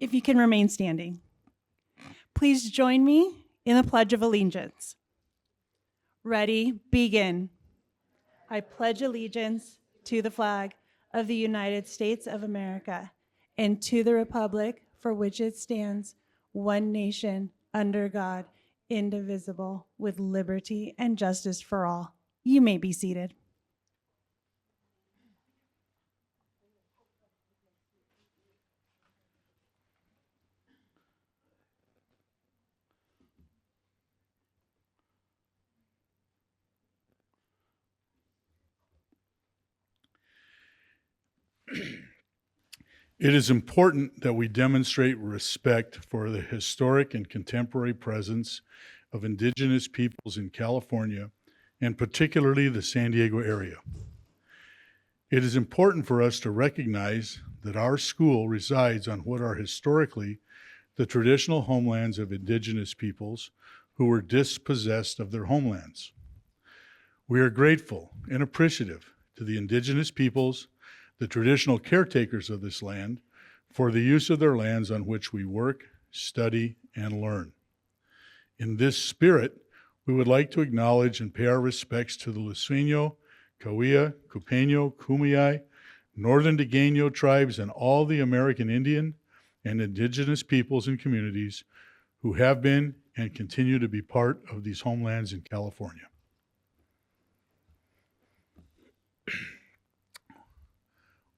If you can remain standing. Please join me in the Pledge of Allegiance. Ready, begin. I pledge allegiance to the flag of the United States of America and to the republic for which it stands, one nation, under God, indivisible, with liberty and justice for all. You may be seated. It is important that we demonstrate respect for the historic and contemporary presence of Indigenous peoples in California, and particularly the San Diego area. It is important for us to recognize that our school resides on what are historically the traditional homelands of Indigenous peoples who were dispossessed of their homelands. We are grateful and appreciative to the Indigenous peoples, the traditional caretakers of this land, for the use of their lands on which we work, study, and learn. In this spirit, we would like to acknowledge and pay our respects to the Luiseno, Cahuilla, Cupeño, Kumeyaay, Northern Degeno tribes, and all the American Indian and Indigenous peoples and communities who have been and continue to be part of these homelands in California.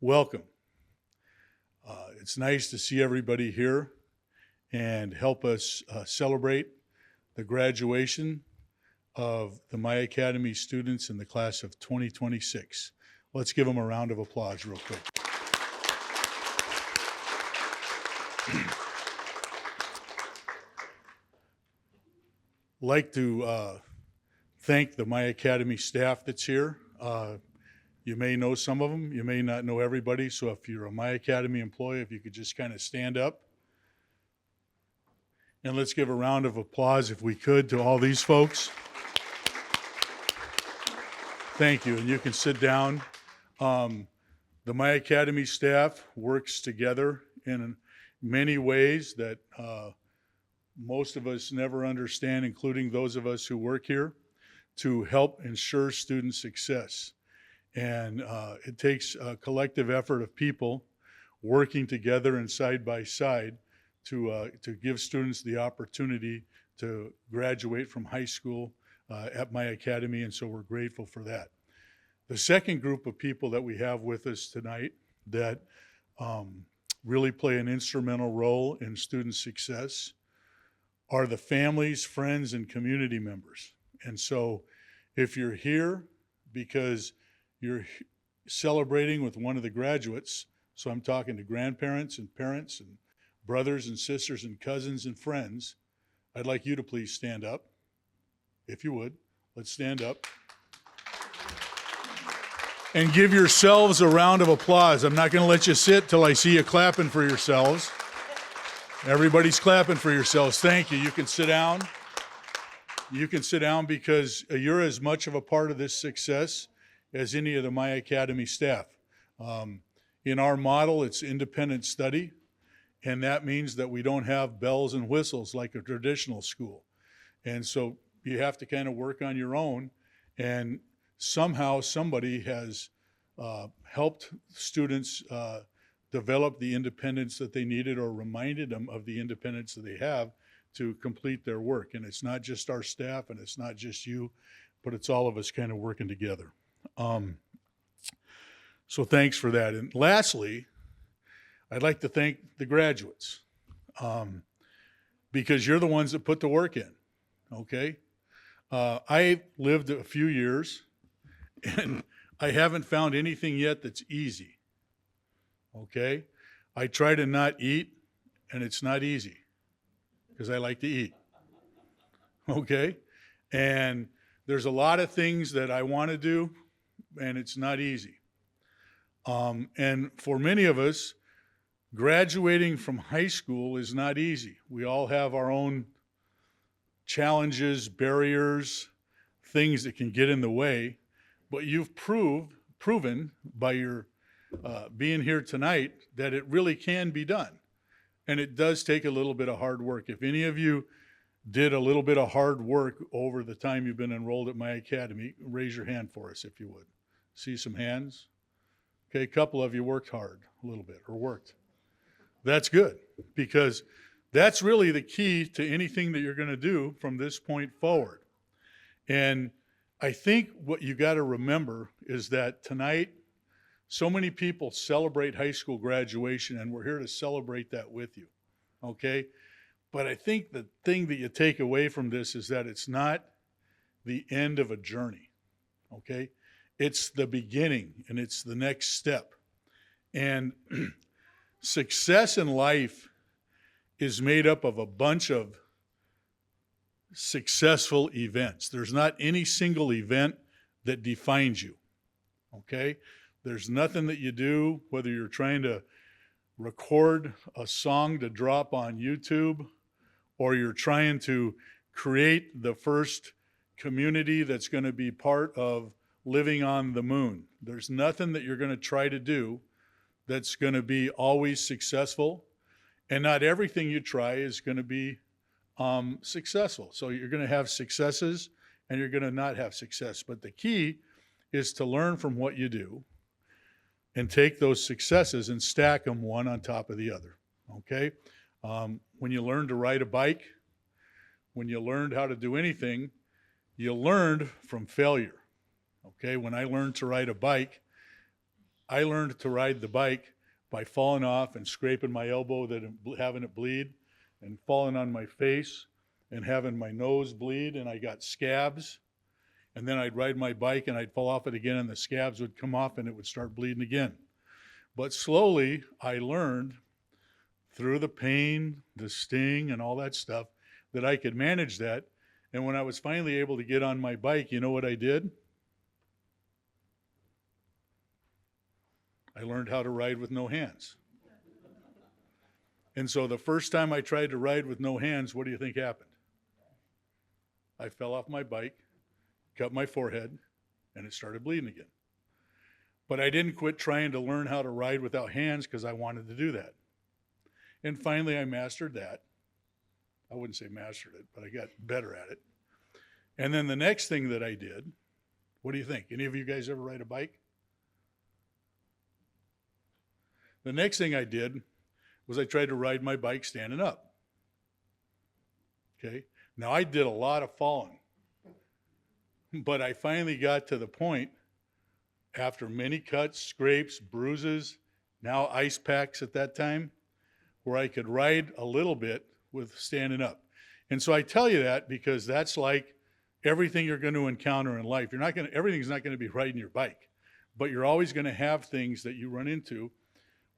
Welcome. It's nice to see everybody here and help us celebrate the graduation of the My Academy students in the class of 2026. Let's give them a round of applause real quick. Like to thank the My Academy staff that's here. You may know some of them, you may not know everybody, so if you're a My Academy employee, if you could just kind of stand up. And let's give a round of applause, if we could, to all these folks. Thank you, and you can sit down. The My Academy staff works together in many ways that most of us never understand, including those of us who work here, to help ensure student success. And it takes a collective effort of people working together and side by side to give students the opportunity to graduate from high school at My Academy, and so we're grateful for that. The second group of people that we have with us tonight that really play an instrumental role in student success are the families, friends, and community members. And so if you're here because you're celebrating with one of the graduates, so I'm talking to grandparents and parents and brothers and sisters and cousins and friends, I'd like you to please stand up, if you would. Let's stand up. And give yourselves a round of applause. I'm not going to let you sit till I see you clapping for yourselves. Everybody's clapping for yourselves. Thank you. You can sit down. You can sit down because you're as much of a part of this success as any of the My Academy staff. In our model, it's independent study, and that means that we don't have bells and whistles like a traditional school. And so you have to kind of work on your own, and somehow somebody has helped students develop the independence that they needed or reminded them of the independence that they have to complete their work. And it's not just our staff and it's not just you, but it's all of us kind of working together. So thanks for that. And lastly, I'd like to thank the graduates because you're the ones that put the work in, okay? I lived a few years and I haven't found anything yet that's easy, okay? I try to not eat and it's not easy because I like to eat, okay? And there's a lot of things that I want to do and it's not easy. And for many of us, graduating from high school is not easy. We all have our own challenges, barriers, things that can get in the way, but you've proven by your being here tonight that it really can be done. And it does take a little bit of hard work. If any of you did a little bit of hard work over the time you've been enrolled at my academy, raise your hand for us if you would. See some hands? Okay, a couple of you worked hard a little bit, or worked. That's good, because that's really the key to anything that you're going to do from this point forward. And I think what you got to remember is that tonight, so many people celebrate high school graduation, and we're here to celebrate that with you, okay? But I think the thing that you take away from this is that it's not the end of a journey, okay? It's the beginning, and it's the next step. And success in life is made up of a bunch of successful events. There's not any single event that defines you, okay? There's nothing that you do, whether you're trying to record a song to drop on YouTube, or you're trying to create the first community that's going to be part of living on the moon. There's nothing that you're going to try to do that's going to be always successful, and not everything you try is going to be successful. So you're going to have successes and you're going to not have success. But the key is to learn from what you do and take those successes and stack them one on top of the other, okay? When you learned to ride a bike, when you learned how to do anything, you learned from failure, okay? When I learned to ride a bike, I learned to ride the bike by falling off and scraping my elbow, having it bleed, and falling on my face and having my nose bleed, and I got scabs. And then I'd ride my bike and I'd fall off it again, and the scabs would come off and it would start bleeding again. But slowly I learned through the pain, the sting, and all that stuff that I could manage that. And when I was finally able to get on my bike, you know what I did? I learned how to ride with no hands. And so the first time I tried to ride with no hands, what do you think happened? I fell off my bike, cut my forehead, and it started bleeding again. But I didn't quit trying to learn how to ride without hands because I wanted to do that. And finally I mastered that. I wouldn't say mastered it, but I got better at it. And then the next thing that I did, what do you think? Any of you guys ever ride a bike? The next thing I did was I tried to ride my bike standing up. Okay? Now I did a lot of falling, but I finally got to the point after many cuts, scrapes, bruises, now ice packs at that time, where I could ride a little bit with standing up. And so I tell you that because that's like everything you're going to encounter in life. Everything's not going to be riding your bike, but you're always going to have things that you run into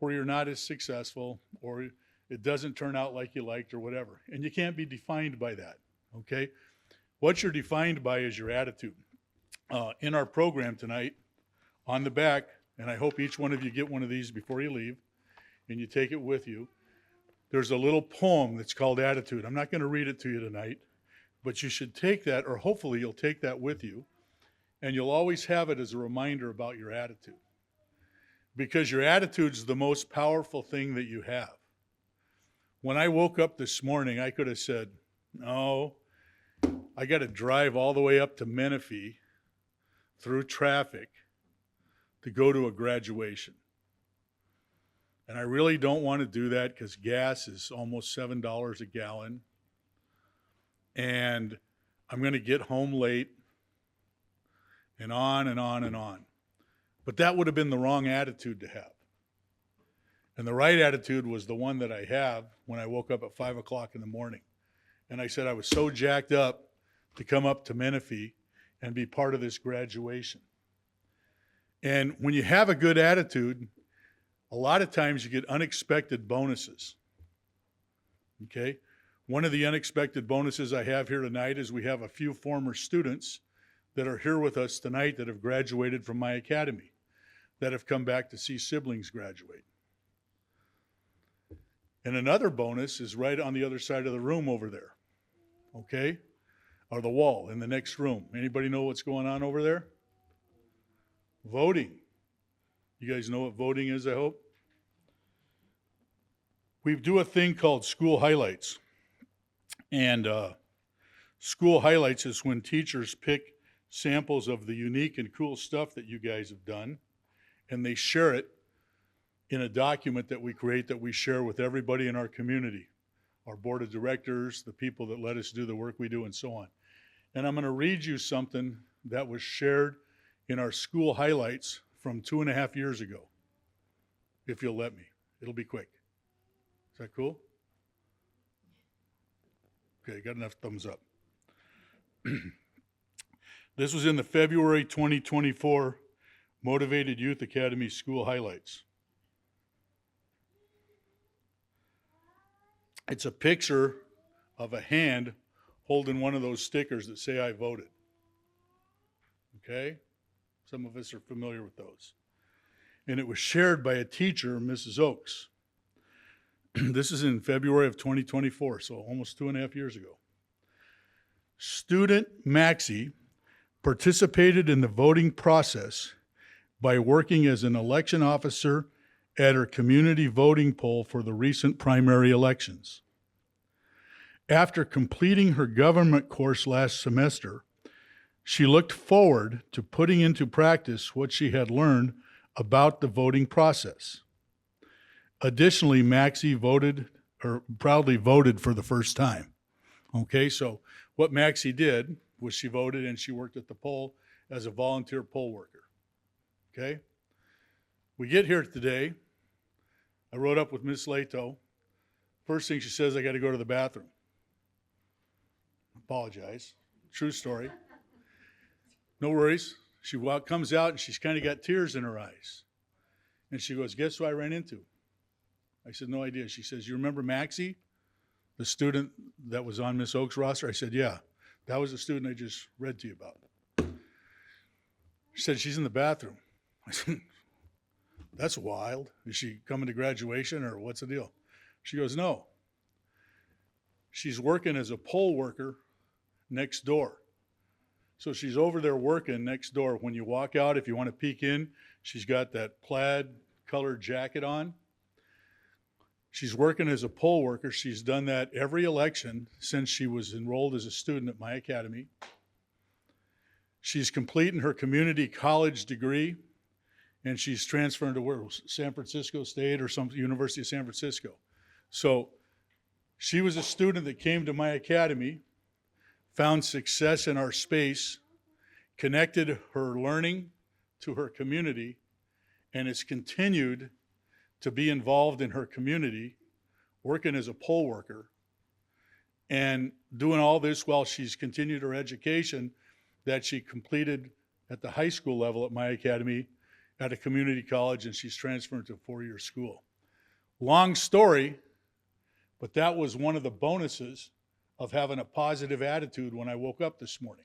where you're not as successful, or it doesn't turn out like you liked, or whatever. And you can't be defined by that, okay? What you're defined by is your attitude. In our program tonight, on the back, and I hope each one of you get one of these before you leave, and you take it with you, there's a little poem that's called Attitude. I'm not going to read it to you tonight, but you should take that, or hopefully you'll take that with you, and you'll always have it as a reminder about your attitude. Because your attitude's the most powerful thing that you have. When I woke up this morning, I could have said, no, I got to drive all the way up to Menefee through traffic to go to a graduation. And I really don't want to do that because gas is almost $7 a gallon. And I'm going to get home late, and on and on and on. But that would have been the wrong attitude to have. And the right attitude was the one that I have when I woke up at 5 o'clock in the morning. And I said I was so jacked up to come up to Menefee and be part of this graduation. And when you have a good attitude, a lot of times you get unexpected bonuses. Okay? One of the unexpected bonuses I have here tonight is we have a few former students that are here with us tonight that have graduated from my academy, that have come back to see siblings graduate. And another bonus is right on the other side of the room over there, okay? Or the wall in the next room. Anybody know what's going on over there? Voting. You guys know what voting is, I hope? we do a thing called school highlights. And school highlights is when teachers pick samples of the unique and cool stuff that you guys have done, and they share it in a document that we create that we share with everybody in our community, our board of directors, the people that let us do the work we do, and so on. And I'm going to read you something that was shared in our school highlights from 2.5 years ago, if you'll let me. It'll be quick. Is that cool? Okay, got enough thumbs up. This was in the February 2024 Motivated Youth Academy School Highlights. It's a picture of a hand holding one of those stickers that say I voted. Okay? Some of us are familiar with those. And it was shared by a teacher, Mrs. Oakes. This is in February of 2024, so almost 2.5 years ago. Student Maxie participated in the voting process by working as an election officer at her community voting poll for the recent primary elections. After completing her government course last semester, she looked forward to putting into practice what she had learned about the voting process. Additionally, Maxie proudly voted for the first time. Okay, so what Maxie did was she voted and she worked at the poll as a volunteer poll worker. Okay? We get here today. I rode up with Miss Lato. First thing she says, I got to go to the bathroom. Apologize. True story. No worries. She comes out and she's kind of got tears in her eyes. And she goes, guess who I ran into? I said, no idea. She says, you remember Maxie, the student that was on Miss Oak's roster? I said, yeah, that was the student I just read to you about. She said, she's in the bathroom. I said, that's wild. Is she coming to graduation or what's the deal? She goes, no. She's working as a poll worker next door. So she's over there working next door. When you walk out, if you want to peek in, she's got that plaid colored jacket on. She's working as a poll worker. She's done that every election since she was enrolled as a student at my academy. She's completing her community college degree, and she's transferring to where? San Francisco State or some University of San Francisco. So she was a student that came to my academy, found success in our space, connected her learning to her community, and has continued to be involved in her community, working as a poll worker, and doing all this while she's continued her education that she completed at the high school level at my academy at a community college, and she's transferring to a 4-year school. Long story, but that was one of the bonuses of having a positive attitude when I woke up this morning.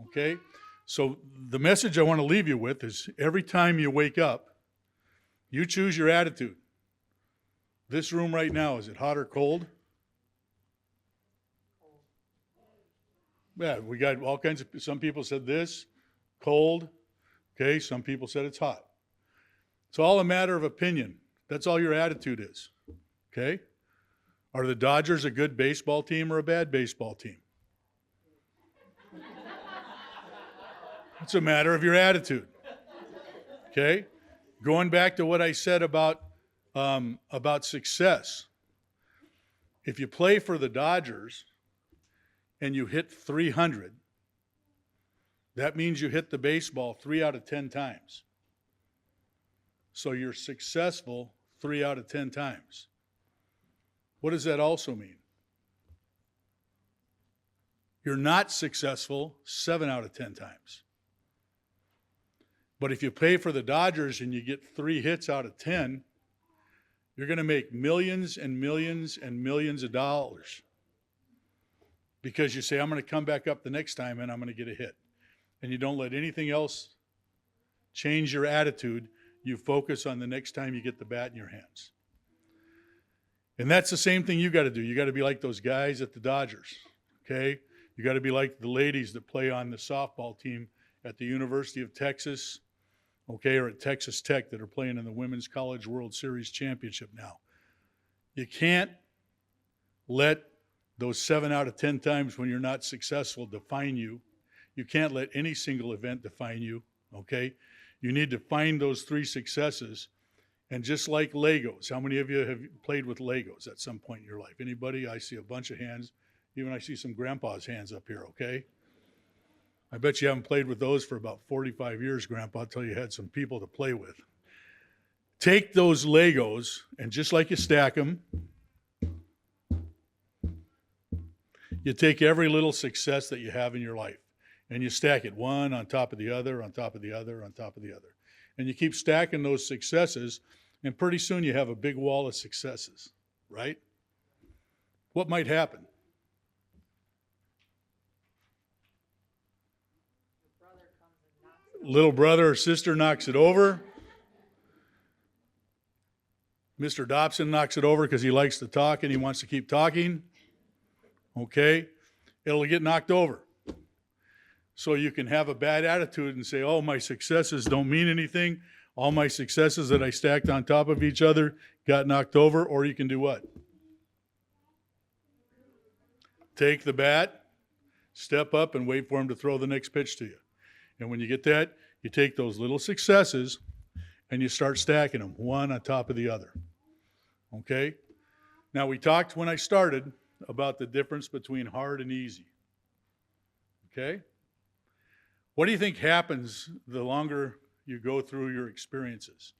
Okay? So the message I want to leave you with is every time you wake up, you choose your attitude. This room right now, is it hot or cold? Yeah, we got all kinds of, some people said this, cold. Okay, some people said it's hot. It's all a matter of opinion. That's all your attitude is. Okay? Are the Dodgers a good baseball team or a bad baseball team? It's a matter of your attitude. Okay? Going back to what I said about success. If you play for the Dodgers and you hit 300, that means you hit the baseball 3 out of 10 times. So you're successful 3 out of 10 times. What does that also mean? You're not successful 7 out of 10 times. But if you play for the Dodgers and you get 3 hits out of 10, you're going to make millions and millions and millions of dollars. Because you say, I'm going to come back up the next time and I'm going to get a hit. And you don't let anything else change your attitude. You focus on the next time you get the bat in your hands. And that's the same thing you got to do. You got to be like those guys at the Dodgers, okay? You got to be like the ladies that play on the softball team at the University of Texas, okay, or at Texas Tech that are playing in the Women's College World Series Championship now. You can't let those 7 out of 10 times when you're not successful define you. You can't let any single event define you, okay? You need to find those 3 successes. And just like Legos, how many of you have played with Legos at some point in your life? Anybody? I see a bunch of hands. Even I see some grandpa's hands up here, okay? I bet you haven't played with those for about 45 years, Grandpa, until you had some people to play with. Take those Legos, and just like you stack them, you take every little success that you have in your life, and you stack it one on top of the other, on top of the other, on top of the other. And you keep stacking those successes, and pretty soon you have a big wall of successes, right? What might happen? Little brother or sister knocks it over. Mr. Dobson knocks it over because he likes to talk and he wants to keep talking. Okay? It'll get knocked over. So you can have a bad attitude and say, oh, my successes don't mean anything. All my successes that I stacked on top of each other got knocked over. Or you can do what? Take the bat, step up, and wait for him to throw the next pitch to you. And when you get that, you take those little successes and you start stacking them one on top of the other. Okay? Now, we talked when I started about the difference between hard and easy. Okay? What do you think happens the longer you go through your experiences?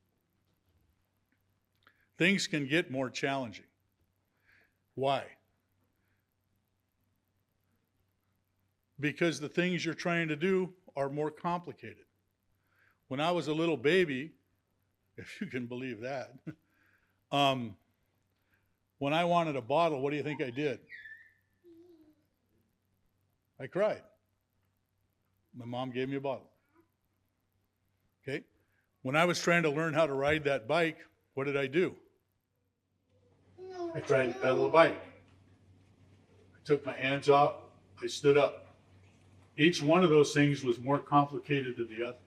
Things can get more challenging. Why? Because the things you're trying to do are more complicated. When I was a little baby, if you can believe that, when I wanted a bottle, what do you think I did? I cried. My mom gave me a bottle. Okay? When I was trying to learn how to ride that bike, what did I do? I tried to pedal a bike. I took my hands off. I stood up. Each one of those things was more complicated than the other.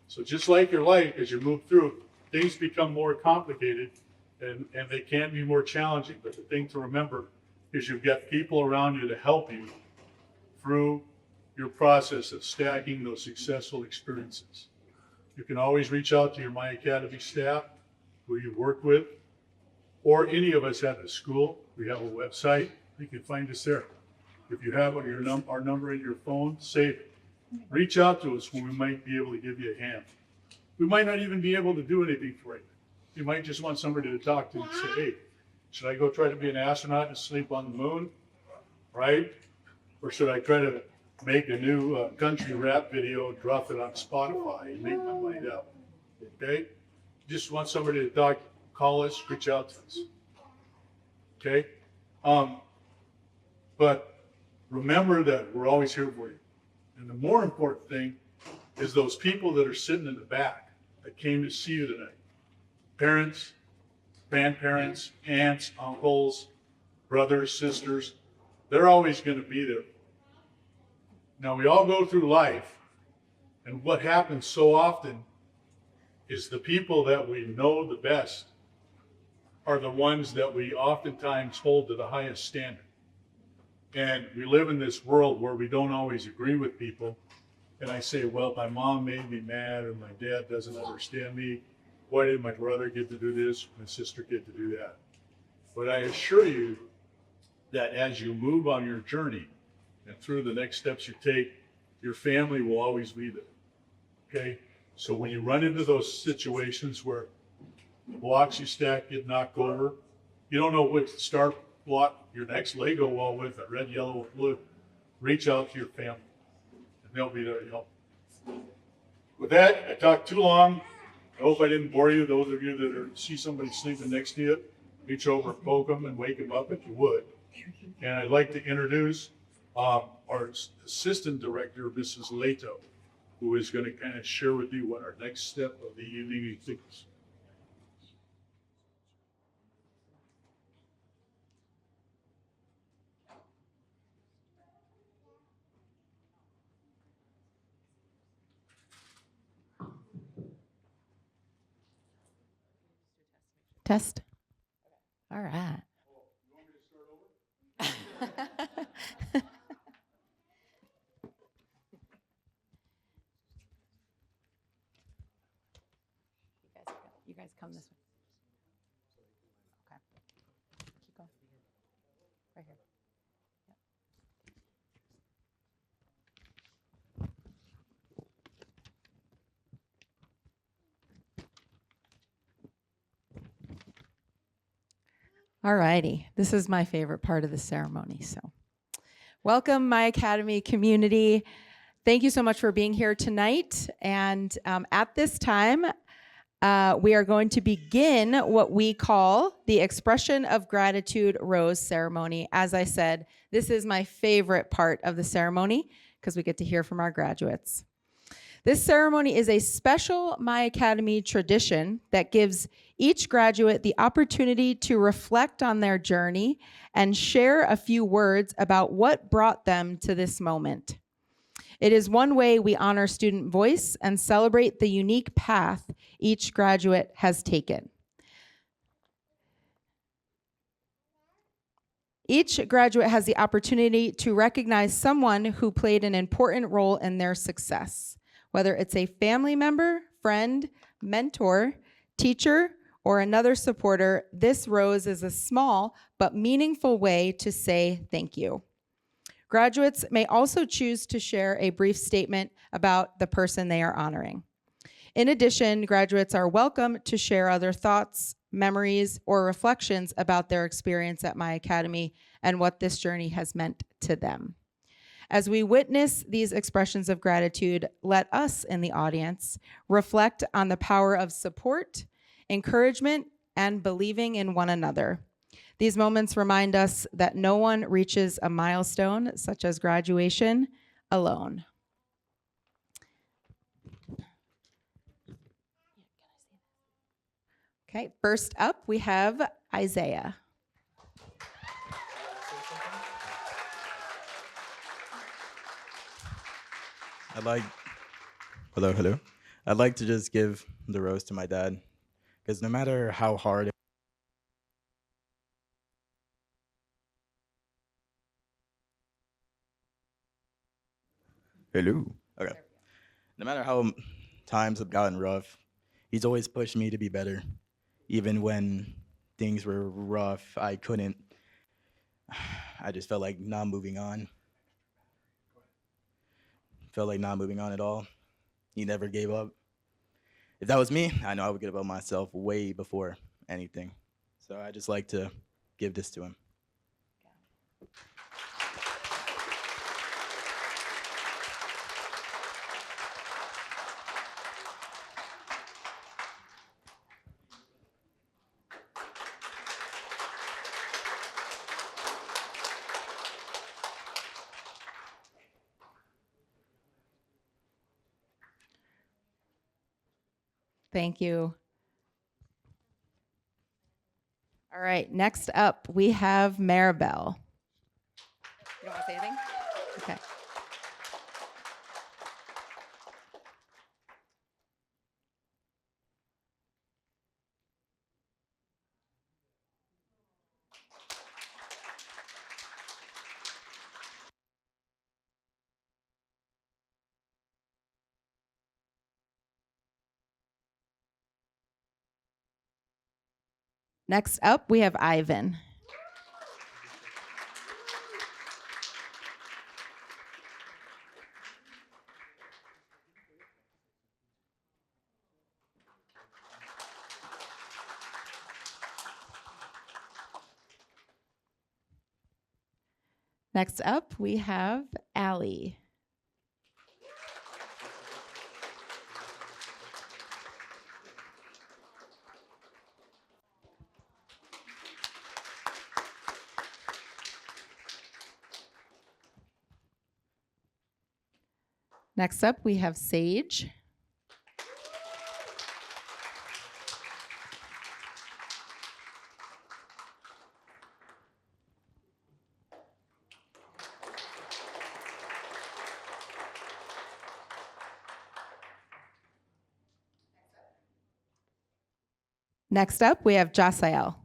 So just like your life, as you move through, things become more complicated and they can be more challenging. But the thing to remember is you've got people around you to help you through your process of stacking those successful experiences. You can always reach out to your My Academy staff, who you work with, or any of us at the school. We have a website. You can find us there. If you have our number in your phone, save it. Reach out to us when we might be able to give you a hand. We might not even be able to do anything for you. You might just want somebody to talk to and say, hey, should I go try to be an astronaut and sleep on the moon, right? Or should I try to make a new country rap video, drop it on Spotify and make my mind up, okay? Just want somebody to talk, call us, reach out to us, okay? But remember that we're always here for you. And the more important thing is those people that are sitting in the back that came to see you tonight. Parents, grandparents, aunts, uncles, brothers, sisters, they're always going to be there. Now, we all go through life, and what happens so often is the people that we know the best are the ones that we oftentimes hold to the highest standard. And we live in this world where we don't always agree with people. And I say, well, my mom made me mad, or my dad doesn't understand me. Why did my brother get to do this? My sister get to do that? But I assure you that as you move on your journey and through the next steps you take, your family will always be there. Okay? So when you run into those situations where the blocks you stack get knocked over, you don't know what to start block your next Lego wall with, a red, yellow, or blue, reach out to your family, and they'll be there to help. With that, I talked too long. I hope I didn't bore you. Those of you that see somebody sleeping next to you, reach over and poke them and wake them up if you would. And I'd like to introduce our assistant director, Mrs. Leto, who is going to kind of share with you what our next step of the evening is. Test. All right. You guys come this way. Okay. Keep going. Right here. All righty. This is my favorite part of the ceremony. So, welcome, My Academy community. Thank you so much for being here tonight. And at this time, we are going to begin what we call the Expression of Gratitude Rose Ceremony. As I said, this is my favorite part of the ceremony because we get to hear from our graduates. This ceremony is a special My Academy tradition that gives each graduate the opportunity to reflect on their journey and share a few words about what brought them to this moment. It is one way we honor student voice and celebrate the unique path each graduate has taken. Each graduate has the opportunity to recognize someone who played an important role in their success, whether it's a family member, friend, mentor, teacher, or another supporter. This rose is a small but meaningful way to say thank you. Graduates may also choose to share a brief statement about the person they are honoring. In addition, graduates are welcome to share other thoughts, memories, or reflections about their experience at My Academy and what this journey has meant to them. As we witness these expressions of gratitude, let us in the audience reflect on the power of support, encouragement, and believing in one another. These moments remind us that no one reaches a milestone, such as graduation, alone. Okay, first up, we have Isaiah. Hello. I'd like to just give the rose to my dad, because no matter how hard Hello. Okay. No matter how times have gotten rough, he's always pushed me to be better. Even when things were rough, I just felt like not moving on. Felt like not moving on at all. He never gave up. If that was me, I know I would give up myself way before anything. So I just like to give this to him. Thank you. All right, next up, we have Maribel. You don't want to say anything? Okay. Next up, we have Ivan. Next up, we have Allie. Next up, we have Sage. Next up, we have Jasael.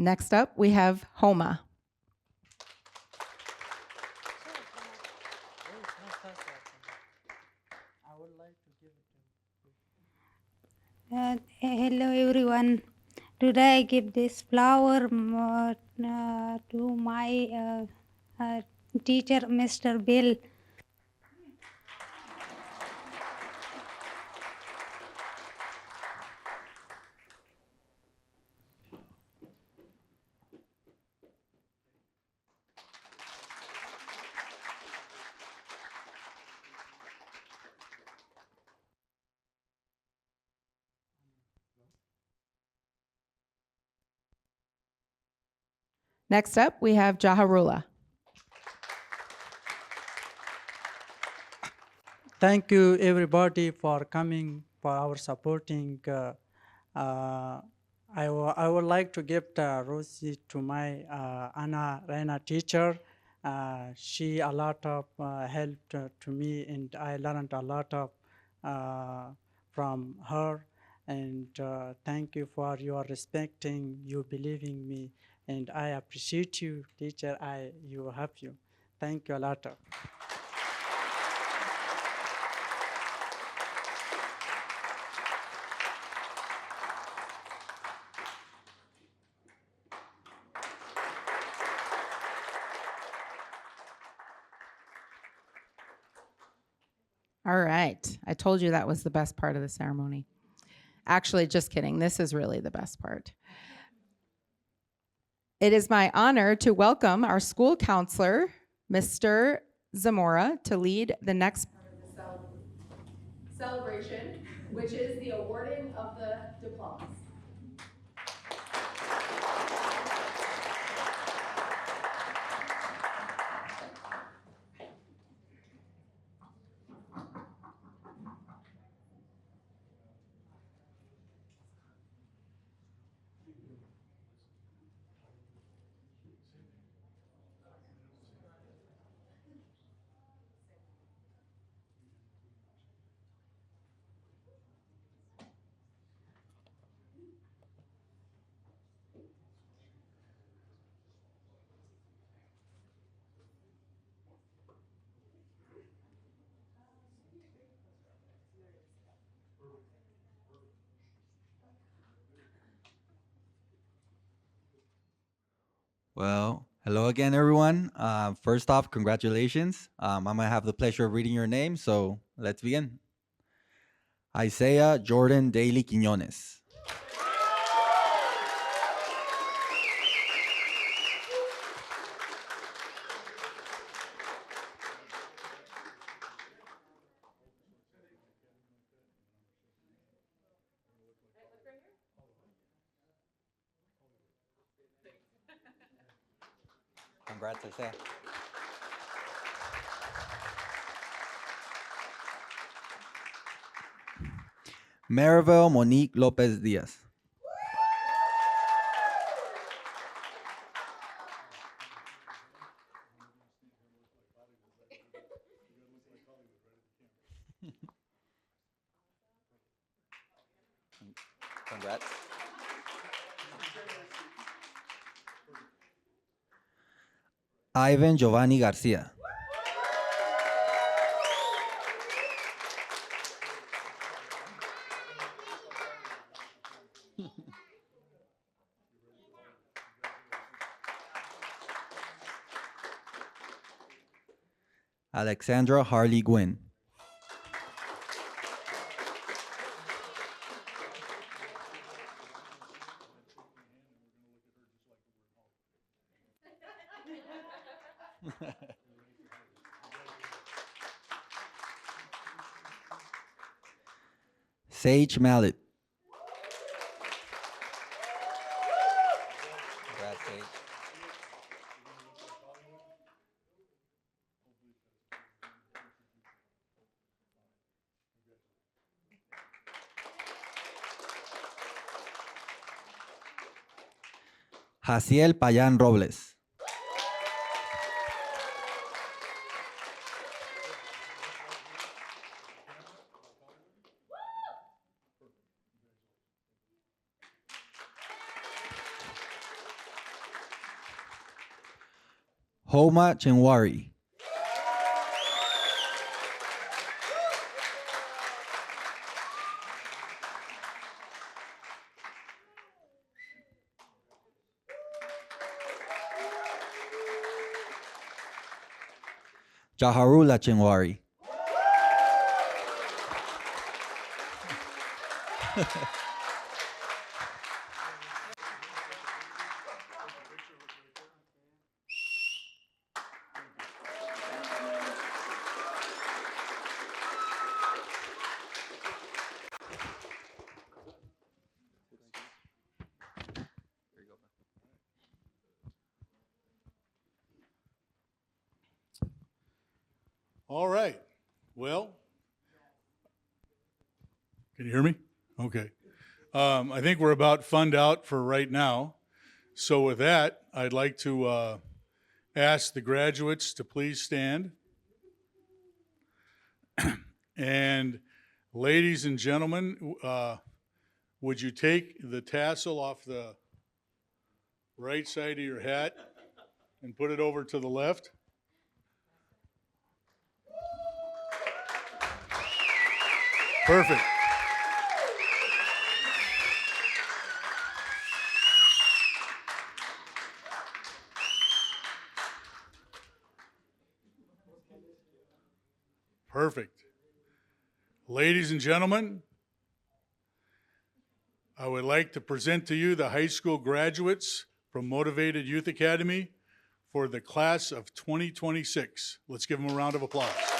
Next up, we have Homa. Hello everyone. Today I give this flower to my teacher, Mr. Bill. Next up, we have Jaharula. Thank you, everybody, for coming, for our supporting. I would like to give the rose to my Anna Reina teacher. She a lot of helped to me, and I learned a lot of from her. And thank you for your respecting, you believing me, and I appreciate you, teacher. You have you. Thank you a lot. All right. I told you that was the best part of the ceremony. Actually, just kidding. This is really the best part. It is my honor to welcome our school counselor, Mr. Zamora, to lead the next part of the celebration, which is the awarding of the diplomas. Well, hello again, everyone. First off, congratulations. I'm going to have the pleasure of reading your name, so let's begin. Isaiah Jordan Daly Quiñones. Congrats, Isaiah. Maribel Monique Lopez Diaz. Congrats. Ivan Giovanni Garcia. Alexandra Harley Gwynn. Sage Mallet. Congrats, Sage. Jaciel Payán Robles. Homa Chenwari. Jaharula Chenwari. All right. Well, can you hear me? Okay. I think we're about funned out for right now. So with that, I'd like to ask the graduates to please stand. And ladies and gentlemen, would you take the tassel off the right side of your hat and put it over to the left? Perfect. Perfect. Ladies and gentlemen, I would like to present to you the high school graduates from Motivated Youth Academy for the class of 2026. Let's give them a round of applause.